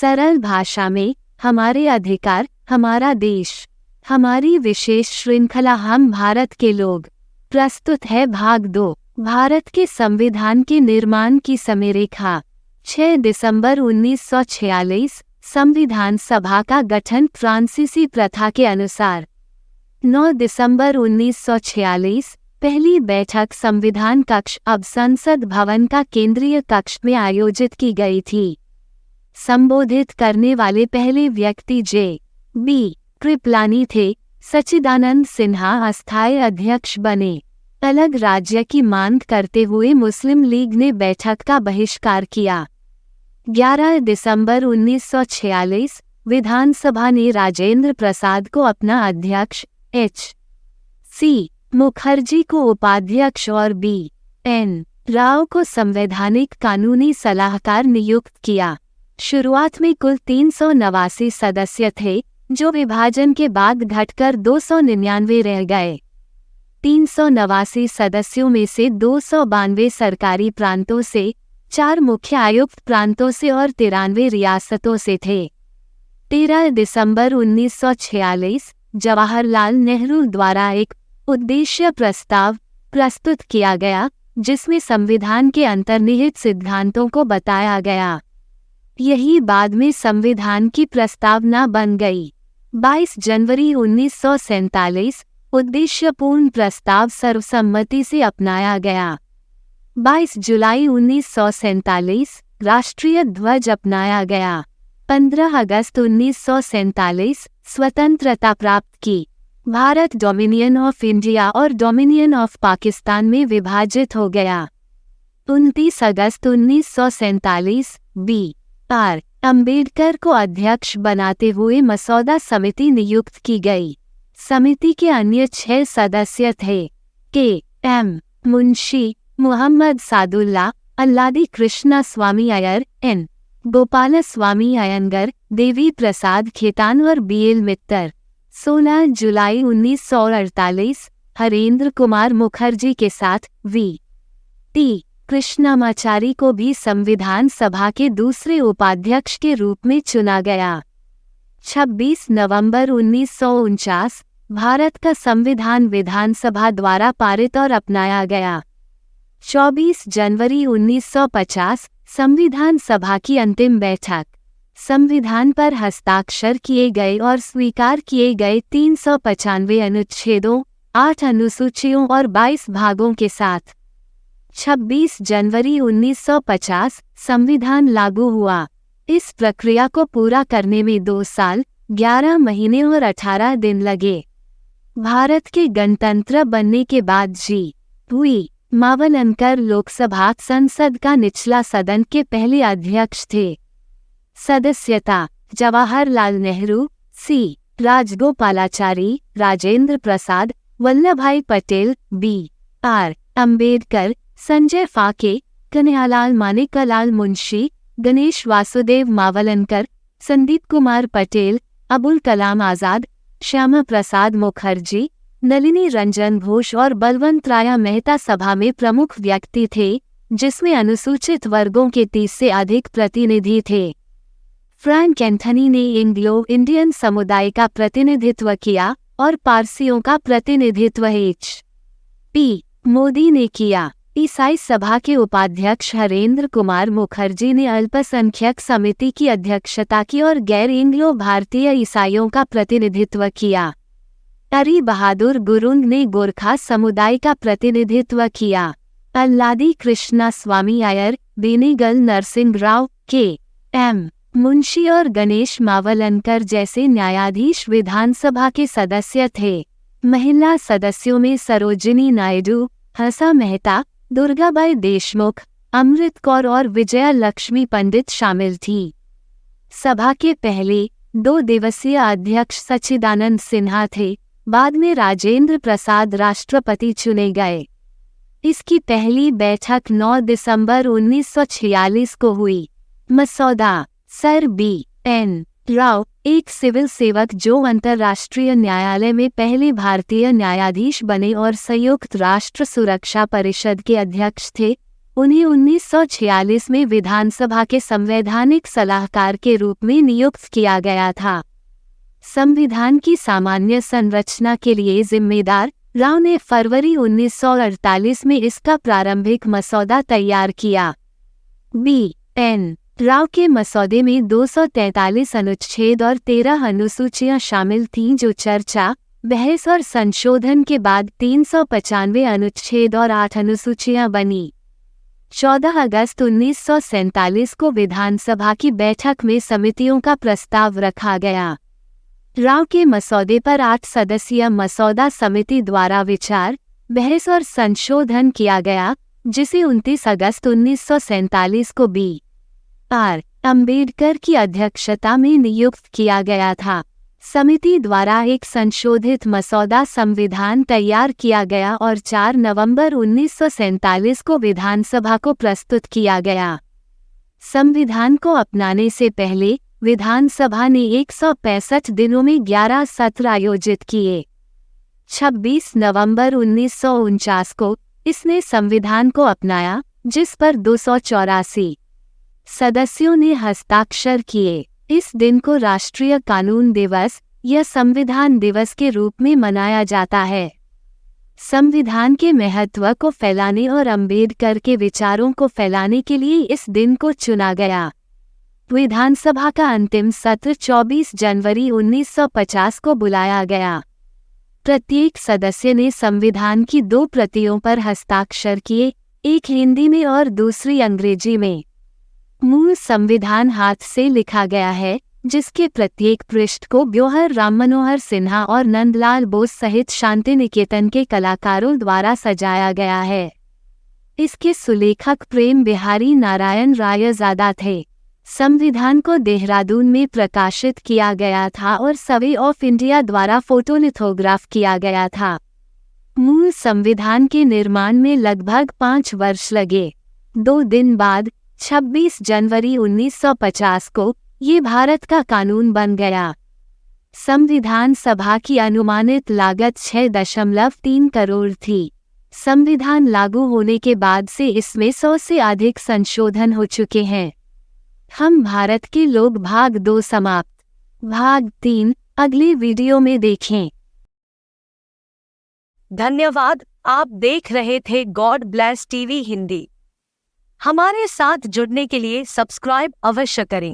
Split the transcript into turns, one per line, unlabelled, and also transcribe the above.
सरल भाषा में, हमारे अधिकार, हमारा देश, हमारी विशेष श्रृंखला हम भारत के लोग। प्रस्तुत है भाग 2, भारत के संविधान के निर्माण की समयरेखा। 6 दिसंबर 1946 संविधान सभा का गठन फ्रांसीसी प्रथा के अनुसार। 9 दिसंबर 1946 पहली बैठक संविधान कक्ष अब संसद भवन का केंद्रीय कक्ष में आयोजित की गई थी। संबोधित करने वाले पहले व्यक्ति जे.बी. कृपलानी थे। सच्चिदानंद सिन्हा अस्थायी अध्यक्ष बने। अलग राज्य की मांग करते हुए मुस्लिम लीग ने बैठक का बहिष्कार किया। 11 दिसंबर 1946 विधानसभा ने राजेंद्र प्रसाद को अपना अध्यक्ष, एच.सी. मुखर्जी को उपाध्यक्ष और बी.एन. राव को संवैधानिक कानूनी सलाहकार नियुक्त किया। शुरुआत में कुल 389 सदस्य थे, जो विभाजन के बाद घटकर 299 रह गए। 389 सदस्यों में से 292 सरकारी प्रांतों से, 4 मुख्य आयुक्त प्रांतों से और 93 रियासतों से थे। 13 दिसंबर 1946 जवाहरलाल नेहरू द्वारा एक उद्देश्य प्रस्ताव प्रस्तुत किया गया, जिसमें संविधान के अंतर्निहित सिद्धांतों को बताया गया। यही बाद में संविधान की प्रस्तावना बन गई। 22 जनवरी 1947 उद्देश्यपूर्ण प्रस्ताव सर्वसम्मति से अपनाया गया। 22 जुलाई 1947 राष्ट्रीय ध्वज अपनाया गया। 15 अगस्त 1947 स्वतंत्रता प्राप्त की। भारत डोमिनियन ऑफ इंडिया और डोमिनियन ऑफ पाकिस्तान में विभाजित हो गया। 29 अगस्त 1947 बी.आर. अम्बेडकर को अध्यक्ष बनाते हुए मसौदा समिति नियुक्त की गई। समिति के अन्य 6 सदस्य थे के.एम. मुंशी, मोहम्मद सादुल्ला, अल्लादी कृष्णा स्वामी अय्यर, एन. गोपाल स्वामी अयंगर, देवी प्रसाद खेतान और बी.एल. मित्तर। 16 जुलाई 1948 हरेंद्र कुमार मुखर्जी के साथ वी.टी. कृष्णामाचारी को भी संविधान सभा के दूसरे उपाध्यक्ष के रूप में चुना गया। 26 नवंबर 1949 भारत का संविधान विधानसभा द्वारा पारित और अपनाया गया। 24 जनवरी 1950 संविधान सभा की अंतिम बैठक। संविधान पर हस्ताक्षर किए गए और स्वीकार किए गए 395 अनुच्छेदों, 8 अनुसूचियों और 22 भागों के साथ 26 जनवरी 1950 संविधान लागू हुआ। इस प्रक्रिया को पूरा करने में 2 साल, 11 महीने और 18 दिन लगे। भारत के गणतंत्र बनने के बाद जी.वी. मावलंकर लोकसभा संसद का निचला सदन के पहले अध्यक्ष थे। सदस्यता: जवाहरलाल नेहरू, सी. राजगोपालाचारी, राजेंद्र प्रसाद, वल्लभभाई पटेल, बी.आर. अम्बेडकर, संजय फाके, कन्हैयालाल मानेकलाल मुंशी, गणेश वासुदेव मावलंकर, संदीप कुमार पटेल, अबुल कलाम आजाद, श्यामा प्रसाद मुखर्जी, नलिनी रंजन घोष और बलवंतराय मेहता सभा में प्रमुख व्यक्ति थे, जिसमें अनुसूचित वर्गों के 30 से अधिक प्रतिनिधि थे। फ्रैंक एंथनी ने एंग्लो इंडियन समुदाय का प्रतिनिधित्व किया और पारसियों का प्रतिनिधित्व एच.पी. मोदी ने किया। ईसाई सभा के उपाध्यक्ष हरेंद्र कुमार मुखर्जी ने अल्पसंख्यक समिति की अध्यक्षता की और गैर एंग्लो भारतीय ईसाइयों का प्रतिनिधित्व किया। हरि बहादुर गुरुंग ने गोरखा समुदाय का प्रतिनिधित्व किया। अल्लादी कृष्णा स्वामी अय्यर, बेनेगल नरसिंह राव, के.एम. मुंशी और गणेश मावलंकर जैसे न्यायाधीश विधानसभा के सदस्य थे। महिला सदस्यों में सरोजिनी नायडू, हंसा मेहता, दुर्गाबाई देशमुख, अमृत कौर और विजया लक्ष्मी पंडित शामिल थी। सभा के पहले 2 दिवसीय अध्यक्ष सच्चिदानंद सिन्हा थे। बाद में राजेंद्र प्रसाद राष्ट्रपति चुने गए। इसकी पहली बैठक 9 दिसंबर 1946 को हुई। मसौदा: सर बी.एन. राव, एक सिविल सेवक जो अंतर्राष्ट्रीय न्यायालय में पहले भारतीय न्यायाधीश बने और संयुक्त राष्ट्र सुरक्षा परिषद के अध्यक्ष थे, उन्हें 1946 में विधानसभा के संवैधानिक सलाहकार के रूप में नियुक्त किया गया था। संविधान की सामान्य संरचना के लिए जिम्मेदार राव ने फरवरी 1948 में इसका प्रारंभिक मसौदा तैयार किया। बी.एन. राव के मसौदे में 243 अनुच्छेद और 13 अनुसूचियां शामिल थीं, जो चर्चा, बहस और संशोधन के बाद 395 अनुच्छेद और 8 अनुसूचियां बनी। 14 अगस्त 1947 को विधानसभा की बैठक में समितियों का प्रस्ताव रखा गया। राव के मसौदे पर 8 सदस्यीय मसौदा समिति द्वारा विचार, बहस और संशोधन किया गया, जिसे 29 अगस्त 1947 को बी.आर. अम्बेडकर की अध्यक्षता में नियुक्त किया गया था। समिति द्वारा एक संशोधित मसौदा संविधान तैयार किया गया और 4 नवंबर 1947 को विधानसभा को प्रस्तुत किया गया। संविधान को अपनाने से पहले विधानसभा ने 165 दिनों में 11 सत्र आयोजित किए। 26 नवंबर 1949 को इसने संविधान को अपनाया, जिस पर 284 सदस्यों ने हस्ताक्षर किए। इस दिन को राष्ट्रीय कानून दिवस या संविधान दिवस के रूप में मनाया जाता है। संविधान के महत्व को फैलाने और अम्बेडकर के विचारों को फैलाने के लिए इस दिन को चुना गया। विधानसभा का अंतिम सत्र 24 जनवरी 1950 को बुलाया गया। प्रत्येक सदस्य ने संविधान की 2 प्रतियों पर हस्ताक्षर किए, एक हिंदी में और दूसरी अंग्रेजी में। मूल संविधान हाथ से लिखा गया है, जिसके प्रत्येक पृष्ठ को ब्योहर राम मनोहर सिन्हा और नंदलाल बोस सहित शांति निकेतन के कलाकारों द्वारा सजाया गया है। इसके सुलेखक प्रेम बिहारी नारायण रायजादा थे। संविधान को देहरादून में प्रकाशित किया गया था और सर्वे ऑफ इंडिया द्वारा फोटोलिथोग्राफ किया गया था। मूल संविधान के निर्माण में लगभग 5 वर्ष लगे। 2 दिन बाद 26 जनवरी 1950 को ये भारत का कानून बन गया। संविधान सभा की अनुमानित लागत 6.3 करोड़ थी। संविधान लागू होने के बाद से इसमें 100 से अधिक संशोधन हो चुके हैं। हम भारत के लोग भाग 2 समाप्त। भाग 3 अगले वीडियो में देखें।
धन्यवाद। आप देख रहे थे गॉड ब्लेस टीवी हिंदी। हमारे साथ जुड़ने के लिए सब्सक्राइब अवश्य करें।